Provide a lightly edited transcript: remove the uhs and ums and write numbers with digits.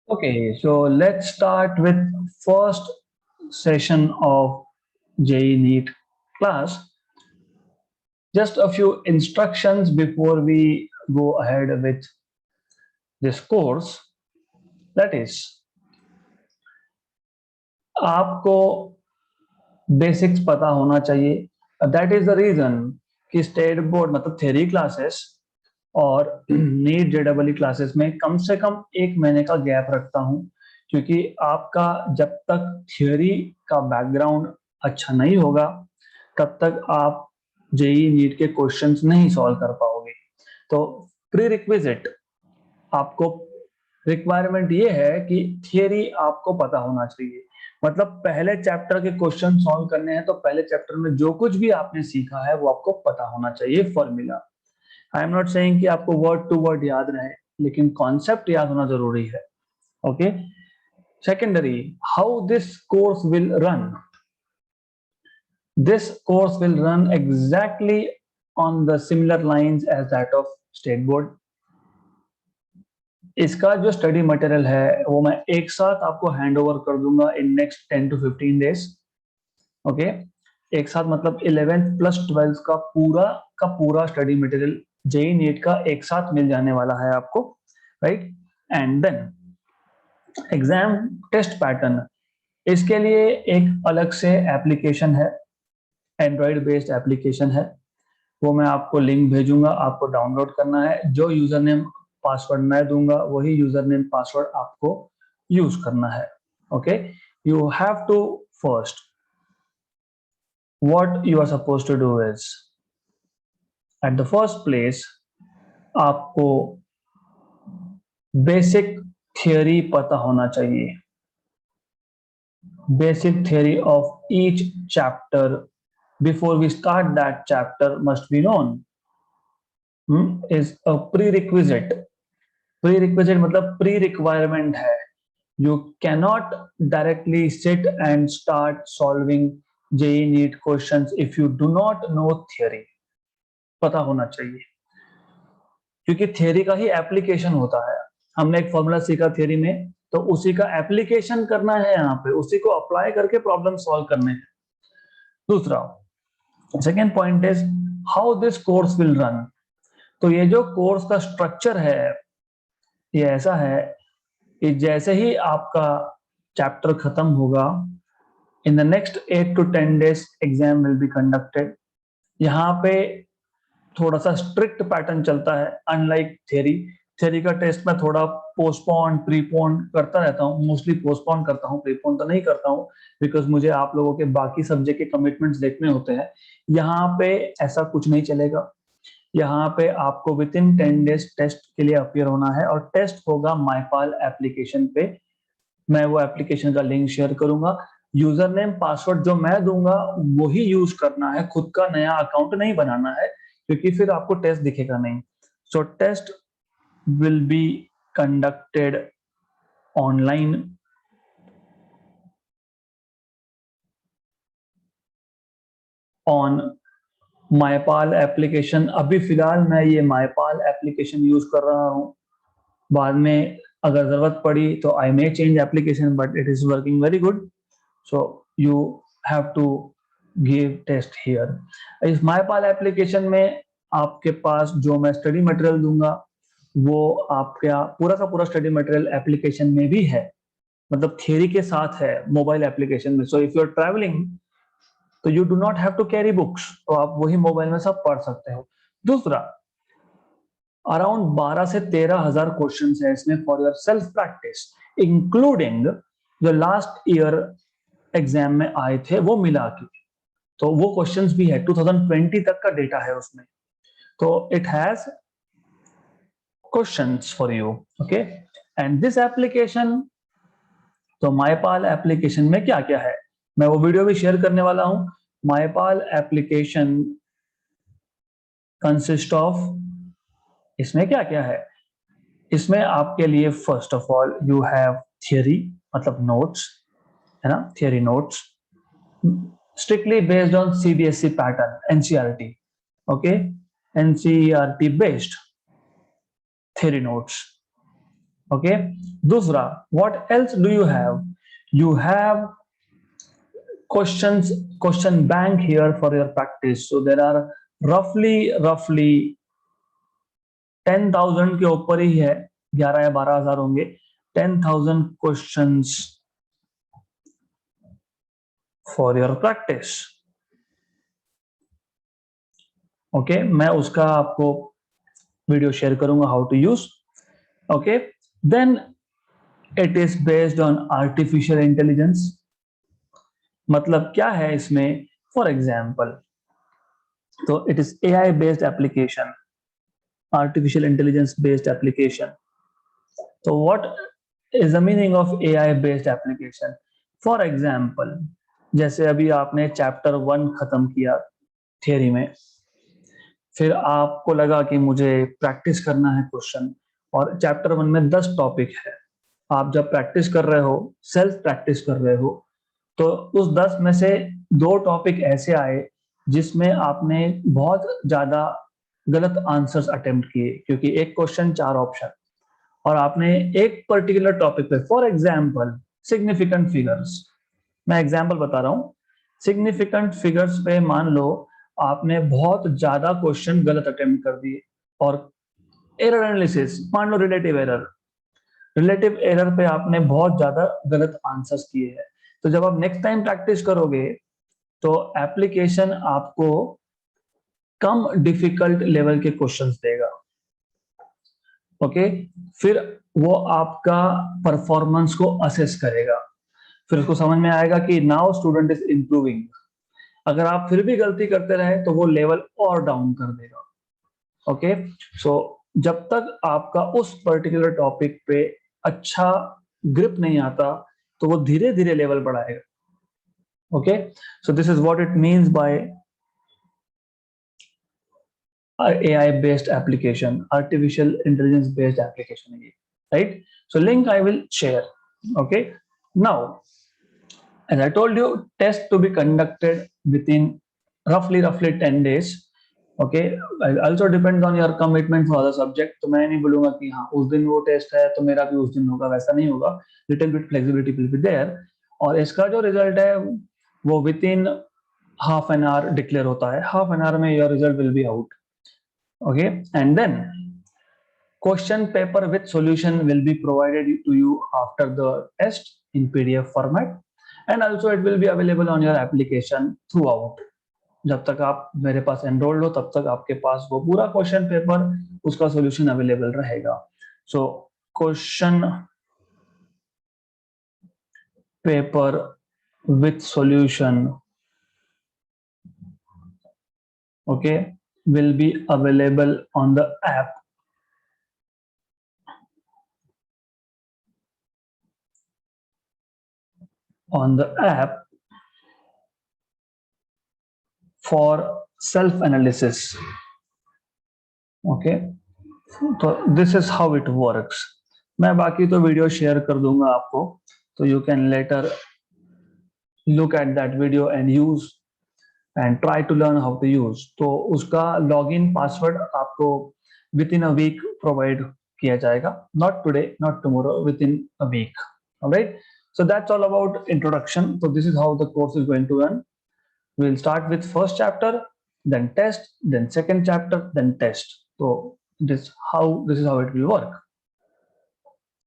Okay, so let's start with first session of JEE NEET class. Just a few instructions before we go ahead with this course. That is, आपको basics पता होना चाहिए। That is the reason कि state board मतलब theory classes और NEET जेडबलई classes में कम से कम एक महीने का गैप रखता हूं, क्योंकि आपका जब तक थ्योरी का बैकग्राउंड अच्छा नहीं होगा तब तक आप जेई नीट के क्वेश्चंस नहीं सॉल्व कर पाओगे। तो प्री रिक्विजिट आपको रिक्वायरमेंट ये है कि थियरी आपको पता होना चाहिए। मतलब पहले चैप्टर के क्वेश्चन सॉल्व करने हैं तो पहले चैप्टर में जो कुछ भी आपने सीखा है वो आपको पता होना चाहिए, formula. I am not saying कि आपको वर्ड टू वर्ड याद रहे, लेकिन कॉन्सेप्ट याद होना जरूरी है। Okay. Secondary, how this course will run. This course will run exactly on the similar lines as that of state board. इसका जो स्टडी मटेरियल है वो मैं एक साथ आपको हैंड ओवर कर दूंगा in next 10 to 15 days. Okay, एक साथ मतलब 11th प्लस 12th का पूरा स्टडी मटेरियल जेई नीट का एक साथ मिल जाने वाला है आपको, right. And then exam test pattern, इसके लिए एक अलग से एप्लीकेशन है, एंड्रॉइड बेस्ड एप्लीकेशन है। वो मैं आपको लिंक भेजूंगा, आपको डाउनलोड करना है। जो यूजर नेम पासवर्ड मैं दूंगा वही यूजर नेम पासवर्ड आपको यूज करना है। Okay, you have to first, what you are supposed to do is, at the first place आपको बेसिक थियरी पता होना चाहिए। Basic theory of each chapter before we start that chapter must be known, is a prerequisite। prerequisite मतलब pre requirement है। you cannot directly sit and start solving JEE NEET questions if you do not know theory। पता होना चाहिए, क्योंकि theory का ही application होता है। हमने एक फॉर्मूला सीखा थियरी में, तो उसी का एप्लीकेशन करना है यहाँ पे, उसी को अप्लाई करके प्रॉब्लम सॉल्व करने हैं। दूसरा, second point is how this course will run. तो ये जो कोर्स का स्ट्रक्चर है ये ऐसा है कि जैसे ही आपका चैप्टर खत्म होगा, in the next 8 to 10 days exam will be conducted. यहाँ पे थोड़ा सा स्ट्रिक्ट पैटर्न चलता है, अनलाइक थ्योरी। थ्योरी का टेस्ट में थोड़ा पोस्टपोन प्रीपोन करता रहता हूँ, मोस्टली पोस्टपोन करता हूँ, प्रीपोन तो नहीं करता हूँ, बिकॉज मुझे आप लोगों के बाकी सब्जेक्ट के कमिटमेंट्स देखने होते हैं। यहाँ पे ऐसा कुछ नहीं चलेगा। यहाँ पे आपको विद इन 10 days टेस्ट के लिए अपियर होना है, और टेस्ट होगा माईपाल एप्लीकेशन पे। मैं वो एप्लीकेशन का लिंक शेयर करूंगा। यूजर नेम पासवर्ड जो मैं दूंगा वही यूज करना है, खुद का नया अकाउंट नहीं बनाना है, क्योंकि फिर आपको टेस्ट दिखेगा नहीं। So test will be conducted online on MyPal application. अभी फिलहाल मैं ये माईपाल एप्लीकेशन यूज कर रहा हूँ, बाद में अगर जरूरत पड़ी तो I may change application, but it is working very good. So you have to give test here. इस माईपाल एप्लीकेशन में आपके पास जो मैं स्टडी मटेरियल दूंगा वो आपका पूरा का पूरा स्टडी मटेरियल एप्लीकेशन में भी है, मतलब थियरी के साथ है मोबाइल एप्लीकेशन में। So if you are travelling तो you do not have to carry books, तो आप वही मोबाइल में सब पढ़ सकते हो। दूसरा, अराउंड 12 से 13,000 क्वेश्चन है इसमें for your self practice, including जो लास्ट ईयर एग्जाम में आए थे वो मिला के। तो वो क्वेश्चंस भी है, 2020 तक का डेटा है उसमें, तो it has questions for you. Okay, and this application, तो माईपाल एप्लीकेशन में क्या क्या है मैं वो वीडियो भी शेयर करने वाला हूं। माईपाल एप्लीकेशन कंसिस्ट ऑफ, इसमें क्या क्या है, इसमें आपके लिए first of all you have theory, मतलब नोट्स, है ना, theory notes strictly based on CBSE pattern, NCERT. Okay, NCERT based theory notes. Okay दूसरा, what else do you have? You have question bank here for your practice. So there are roughly 10,000 के ऊपर ही है, 11 या 12,000 होंगे, 10,000 questions for your practice. Okay मैं उसका आपको video share करूंगा, how to use. Okay then it is based on artificial intelligence. मतलब क्या है इसमें? फॉर एग्जाम्पल, तो it is AI based application, artificial intelligence based application. So what is the meaning of AI based application? For example, जैसे अभी आपने chapter 1 खत्म किया थियरी में, फिर आपको लगा कि मुझे प्रैक्टिस करना है क्वेश्चन, और चैप्टर 1 में 10 टॉपिक है. आप जब प्रैक्टिस कर रहे हो, सेल्फ प्रैक्टिस कर रहे हो, तो उस 10 में से 2 टॉपिक ऐसे आए जिसमें आपने बहुत ज्यादा गलत आंसर्स अटेम्प्ट किए, क्योंकि एक क्वेश्चन 4 ऑप्शन, और आपने एक पर्टिकुलर टॉपिक पे, फॉर एग्जांपल सिग्निफिकेंट फिगर्स, मैं एग्जांपल बता रहा हूँ, सिग्निफिकेंट फिगर्स पे मान लो आपने बहुत ज्यादा क्वेश्चन गलत अटेम्प्ट कर दिए, और एरर एनालिसिस, मान लो रिलेटिव एरर पे आपने बहुत ज्यादा गलत आंसर्स किए हैं. तो जब आप नेक्स्ट टाइम प्रैक्टिस करोगे तो एप्लीकेशन आपको कम डिफिकल्ट लेवल के क्वेश्चंस देगा. ओके फिर वो आपका परफॉर्मेंस को असेस करेगा, फिर उसको समझ में आएगा कि नाउ स्टूडेंट इज इंप्रूविंग. अगर आप फिर भी गलती करते रहे तो वो लेवल और डाउन कर देगा. ओके सो जब तक आपका उस पर्टिकुलर टॉपिक पे अच्छा ग्रिप नहीं आता तो वो धीरे धीरे लेवल बढ़ाएगा. Okay so this is what it means by AI based application, artificial intelligence based application, right? So link I will share. Okay now, as I told you, test to be conducted within roughly 10 days. Okay also depends on your commitment for other subject. तो मैं नहीं बोलूंगा कि हाँ उस दिन वो test है तो मेरा भी उस दिन होगा, वैसा नहीं होगा. little bit flexibility will be there. और इसका जो रिजल्ट है वो within half an hour declare होता है. half an hour में your result will be out. Okay and then question paper with solution will be provided to you after the test in PDF format, and also it will be available on your application throughout. जब तक आप मेरे पास enrolled हो तब तक आपके पास वो पूरा क्वेश्चन पेपर, उसका सॉल्यूशन अवेलेबल रहेगा. So question paper with solution okay will be available on the app. On the app for self analysis. Okay तो this is how it works. मैं बाकी तो वीडियो शेयर कर दूंगा आपको, तो you can later look at that video and use and try to learn how to use. तो उसका लॉगिन पासवर्ड आपको within a week provide किया जाएगा, not today not tomorrow, within a week. Alright so that's all about introduction. So this is how the course is going to run. We'll start with first chapter, then test, then second chapter, then test. So this is how it will work.